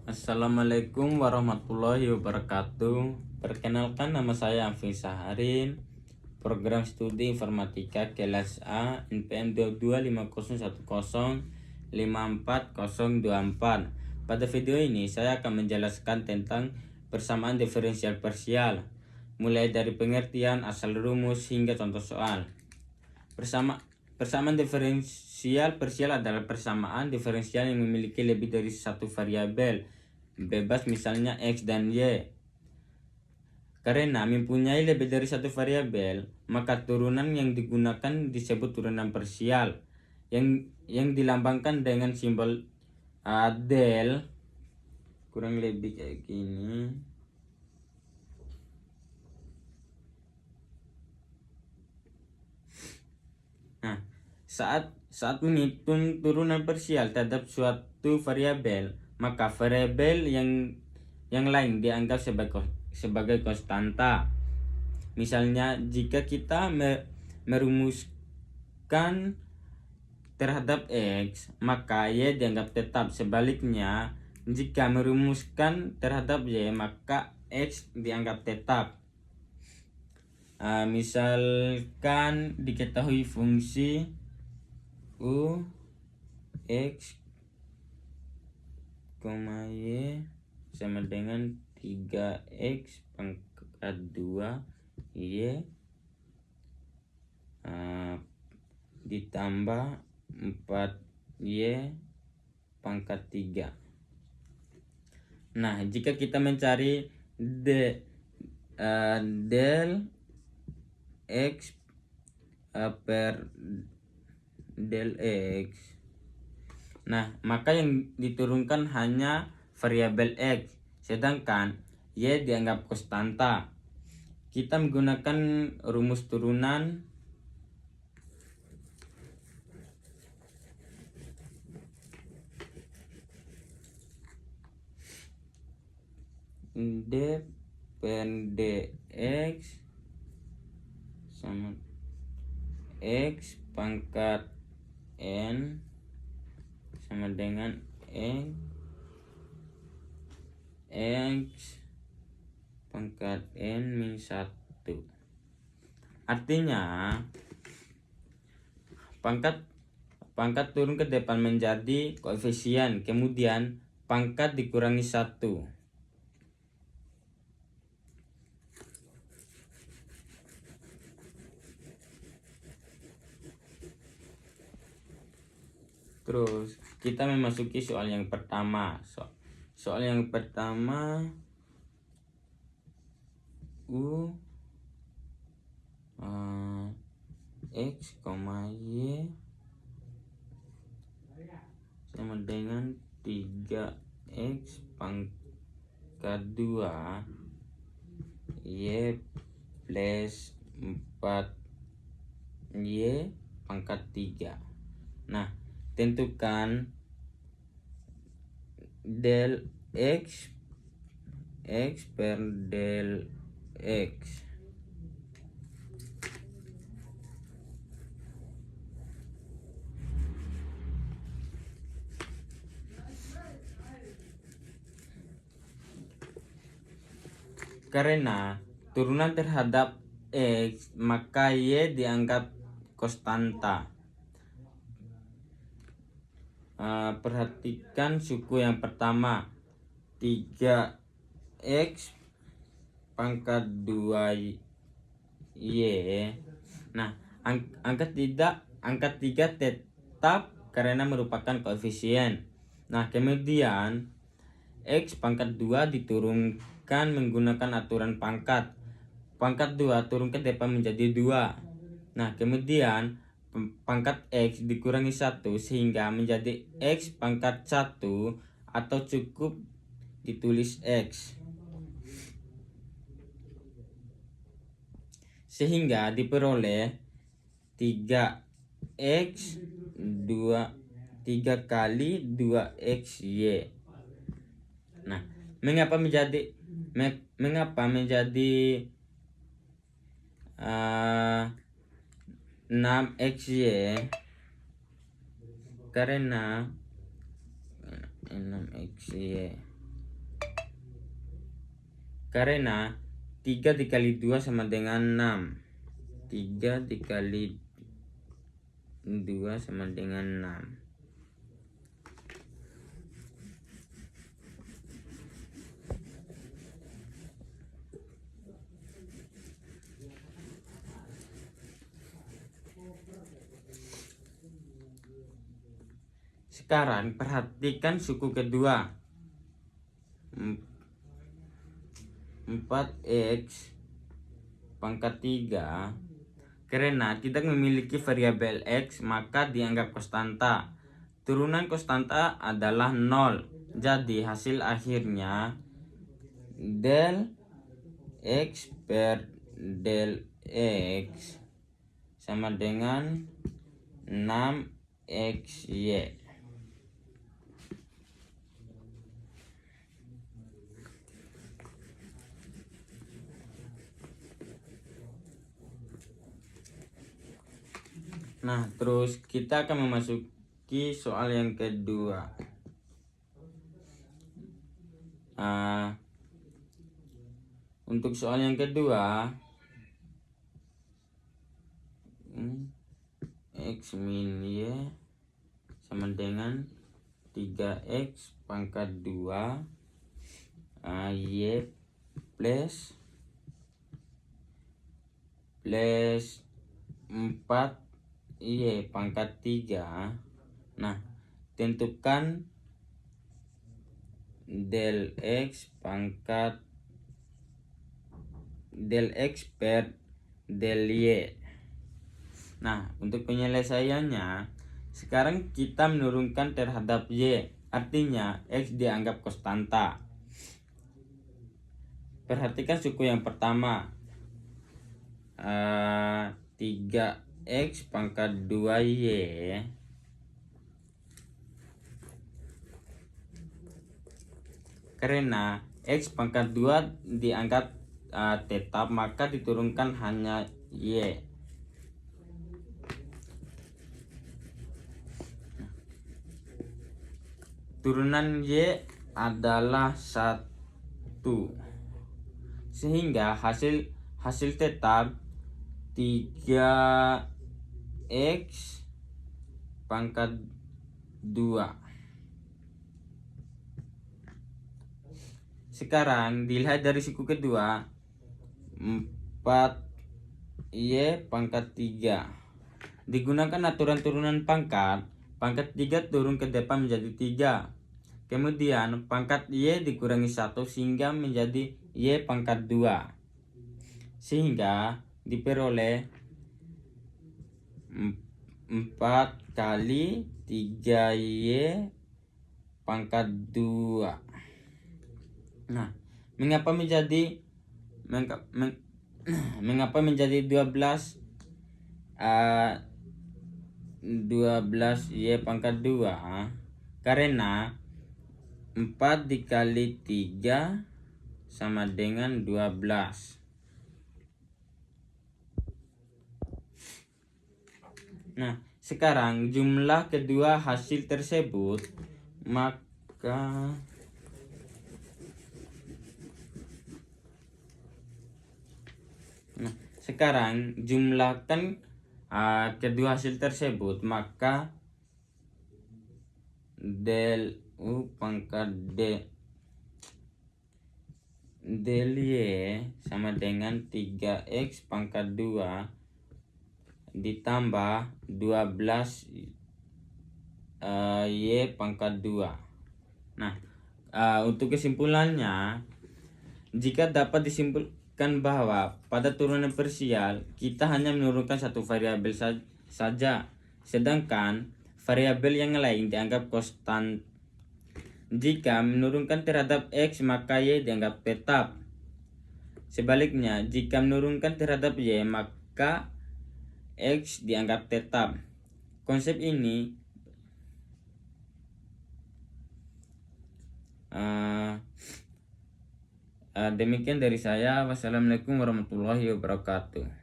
Assalamualaikum warahmatullahi wabarakatuh. Perkenalkan, nama saya Amfi Saharin, program studi informatika kelas A NPM 225105424. Pada video ini saya akan menjelaskan tentang persamaan diferensial parsial, mulai dari pengertian, asal rumus, hingga contoh soal. Persamaan diferensial parsial adalah persamaan diferensial yang memiliki lebih dari satu variabel bebas, misalnya X dan Y. Karena mempunyai lebih dari satu variabel, maka turunan yang digunakan disebut turunan parsial yang dilambangkan dengan simbol del, kurang lebih kayak gini. Nah, saat menghitung turunan parsial terhadap suatu variabel, maka variabel yang lain dianggap sebagai konstanta. Misalnya, jika kita merumuskan terhadap X, maka Y dianggap tetap. Sebaliknya, jika merumuskan terhadap Y, maka X dianggap tetap. Misalkan diketahui fungsi U X, Y sama dengan 3X pangkat 2 Y ditambah 4Y pangkat 3. Nah, jika kita mencari del X per del X, nah maka yang diturunkan hanya variabel X, sedangkan Y dianggap konstanta. Kita menggunakan rumus turunan d per dx sama X pangkat N sama dengan X pangkat N min 1. Artinya pangkat turun ke depan menjadi koefisien, kemudian pangkat dikurangi 1. Terus kita memasuki soal yang pertama. Soal yang pertama, U X, Y sama dengan 3X pangkat 2 Y plus 4Y pangkat 3. Nah, tentukan del X per del X. Karena turunan terhadap X, maka Y dianggap konstanta. Perhatikan suku yang pertama, 3X pangkat 2Y. Nah, angka 3 tetap karena merupakan koefisien. Nah, kemudian X pangkat 2 diturunkan menggunakan aturan pangkat. Pangkat 2 turun ke depan menjadi 2. Nah, kemudian pangkat X dikurangi 1 sehingga menjadi X pangkat 1, atau cukup ditulis X. Sehingga diperoleh 3X 3 kali 2XY. Nah, mengapa menjadi 6XY? Karena 6XY Karena 3 dikali 2 sama dengan 6. 3 dikali 2 sama dengan 6. Sekarang perhatikan suku kedua. 4x pangkat 3. Karena tidak memiliki variabel x, maka dianggap konstanta. Turunan konstanta adalah 0. Jadi hasil akhirnya del x per del x sama dengan 6xy. Nah, terus kita akan memasuki soal yang kedua. Untuk soal yang kedua, x min y sama dengan 3x pangkat 2 y plus 4 y pangkat 3. Nah, tentukan del x per del y. Nah, untuk penyelesaiannya, sekarang kita menurunkan terhadap y, artinya x dianggap konstanta. Perhatikan suku yang pertama, 3x pangkat 2y karena x pangkat 2 dianggap tetap, maka diturunkan hanya y. Turunan y adalah 1, sehingga hasil tetap 3x pangkat 2. Sekarang dilihat dari suku kedua, 4y pangkat 3. Digunakan aturan turunan pangkat 3 turun ke depan menjadi 3. Kemudian pangkat y dikurangi 1 sehingga menjadi y pangkat 2. Sehingga diperoleh 4 kali 3y pangkat 2. Nah, mengapa menjadi 12y pangkat 2? Karena 4 dikali 3 sama dengan 12. Nah, sekarang jumlah kedua hasil tersebut, maka sekarang jumlahkan kedua hasil tersebut, maka del u pangkat d del y sama dengan 3x pangkat 2 ditambah 12 y pangkat 2. Nah, untuk kesimpulannya, jika dapat disimpulkan bahwa pada turunan parsial kita hanya menurunkan satu variabel saja, sedangkan variabel yang lain dianggap konstan. Jika menurunkan terhadap x, maka y dianggap tetap. Sebaliknya, jika menurunkan terhadap y, maka x dianggap tetap. Konsep ini demikian dari saya. Wassalamualaikum warahmatullahi wabarakatuh.